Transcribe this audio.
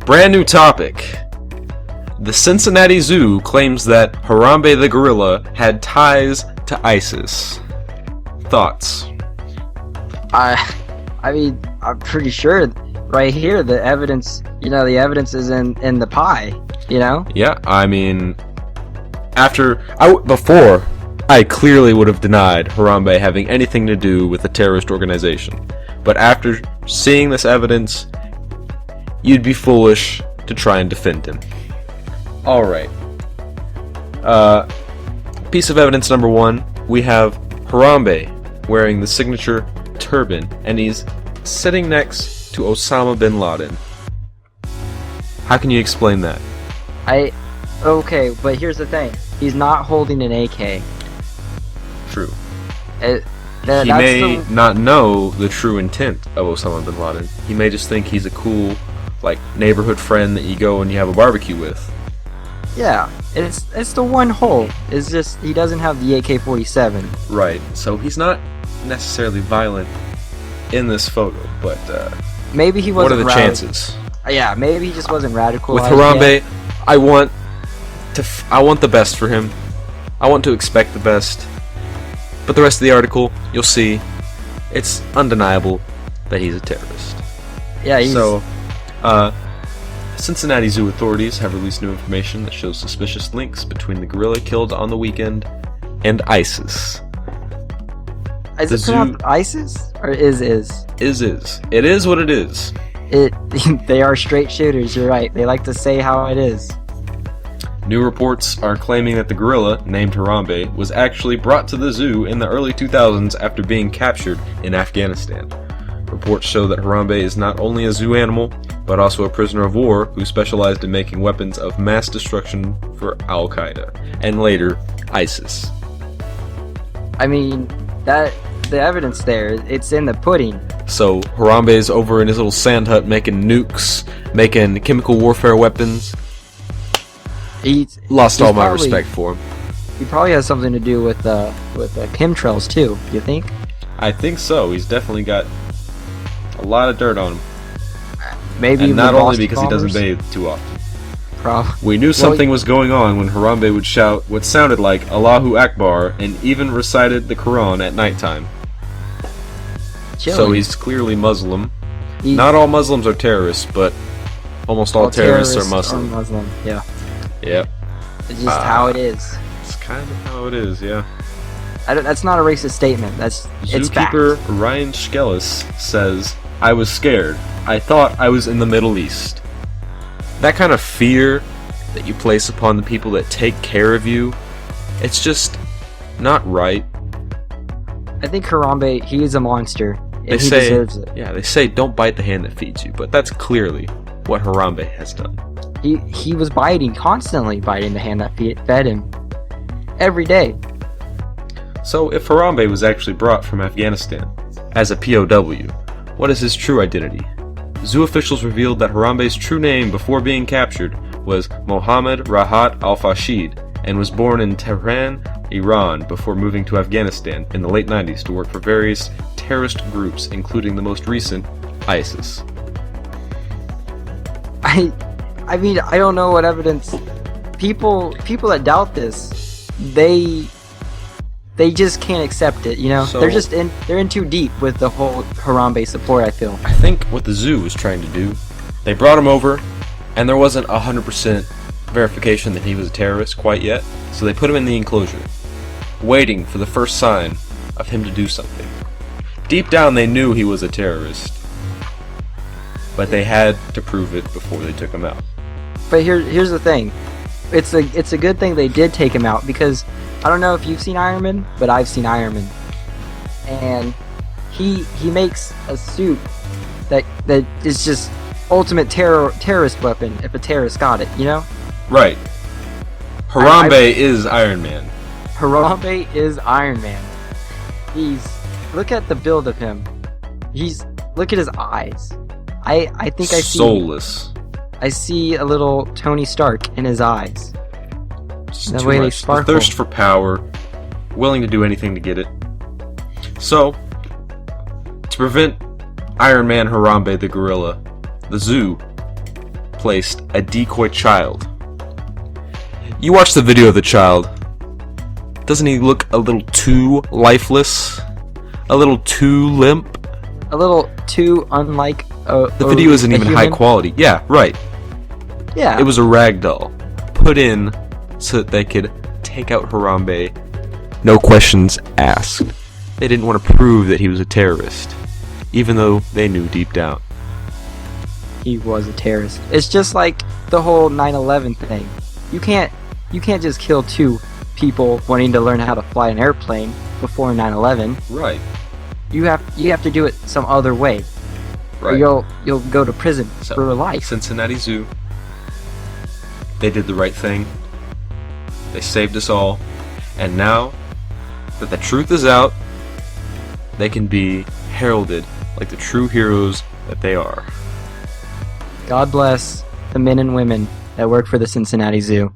Brand new topic. The Cincinnati Zoo claims that Harambe the gorilla had ties to ISIS. Thoughts? I mean, I'm pretty sure right here the evidence, the evidence is in the pie, Yeah, I mean, before, I clearly would have denied Harambe having anything to do with a terrorist organization. But after seeing this evidence, you'd be foolish to try and defend him. Alright. Piece of evidence number 1, we have Harambe wearing the signature turban, and he's sitting next to Osama bin Laden. How can you explain that? Okay, but here's the thing. He's not holding an AK. True. He may not know the true intent of Osama bin Laden. He may just think he's a cool, neighborhood friend that you go and you have a barbecue with. Yeah, it's the one hole. It's just he doesn't have the AK-47. Right. So he's not necessarily violent in this photo, but maybe he wasn't. What are the chances? Yeah, maybe he just wasn't radical. With Harambe, I want the best for him. I want to expect the best. But the rest of the article, you'll see, it's undeniable that he's a terrorist. Yeah, So, Cincinnati Zoo authorities have released new information that shows suspicious links between the gorilla killed on the weekend and ISIS. Is it pronounced ISIS? Or is? Is. It is what it is. They are straight shooters, you're right. They like to say how it is. New reports are claiming that the gorilla, named Harambe, was actually brought to the zoo in the early 2000s after being captured in Afghanistan. Reports show that Harambe is not only a zoo animal, but also a prisoner of war who specialized in making weapons of mass destruction for Al-Qaeda, and later, ISIS. I mean, the evidence there, it's in the pudding. So, Harambe's over in his little sand hut making nukes, making chemical warfare weapons. Lost all my respect for him. He probably has something to do with chemtrails too, you think? I think so. He's definitely got a lot of dirt on him. Maybe and not only because he doesn't bathe too often. We knew something was going on when Harambe would shout what sounded like Allahu Akbar and even recited the Quran at nighttime. So he's clearly Muslim. Not all Muslims are terrorists, but almost all terrorists are Muslim. Yeah. Yep. It's just how it is. It's kind of how it is, yeah. That's not a racist statement. It's Zookeeper Ryan Skellis says, "I was scared. I thought I was in the Middle East." That kind of fear that you place upon the people that take care of you, it's just not right. I think Harambe, he is a monster, and he deserves it. Yeah, they say don't bite the hand that feeds you, but that's clearly what Harambe has done. He was constantly biting the hand that fed him. Every day. So if Harambe was actually brought from Afghanistan as a POW, what is his true identity? Zoo officials revealed that Harambe's true name before being captured was Mohammed Rahat al-Fashid and was born in Tehran, Iran before moving to Afghanistan in the late 90s to work for various terrorist groups, including the most recent, ISIS. I mean, I don't know what evidence. People that doubt this, they just can't accept it, So, they're in too deep with the whole Harambe support, I feel. I think what the zoo was trying to do, they brought him over, and there wasn't 100% verification that he was a terrorist quite yet, so they put him in the enclosure, waiting for the first sign of him to do something. Deep down they knew he was a terrorist, but they had to prove it before they took him out. But here's the thing. It's a good thing they did take him out, because I don't know if you've seen Iron Man, but I've seen Iron Man. And he makes a suit that is just ultimate terrorist weapon if a terrorist got it, Right. Harambe is Iron Man. Harambe is Iron Man. Look at the build of him. Look at his eyes. I think I see soulless. I see a little Tony Stark in his eyes. The way they sparkle. The thirst for power, willing to do anything to get it. So, to prevent Iron Man Harambe the gorilla, the zoo placed a decoy child. You watch the video of the child. Doesn't he look a little too lifeless? A little too limp? A little too unlike The video isn't even high quality. Yeah, right. Yeah. It was a ragdoll put in so that they could take out Harambe. No questions asked. They didn't want to prove that he was a terrorist, even though they knew deep down. He was a terrorist. It's just like the whole 9/11 thing. You can't just kill two people wanting to learn how to fly an airplane before 9/11. Right. You have to do it some other way. Or Right. you'll go to prison So, for life. Cincinnati Zoo. They did the right thing. They saved us all. And now that the truth is out, they can be heralded like the true heroes that they are. God bless the men and women that work for the Cincinnati Zoo.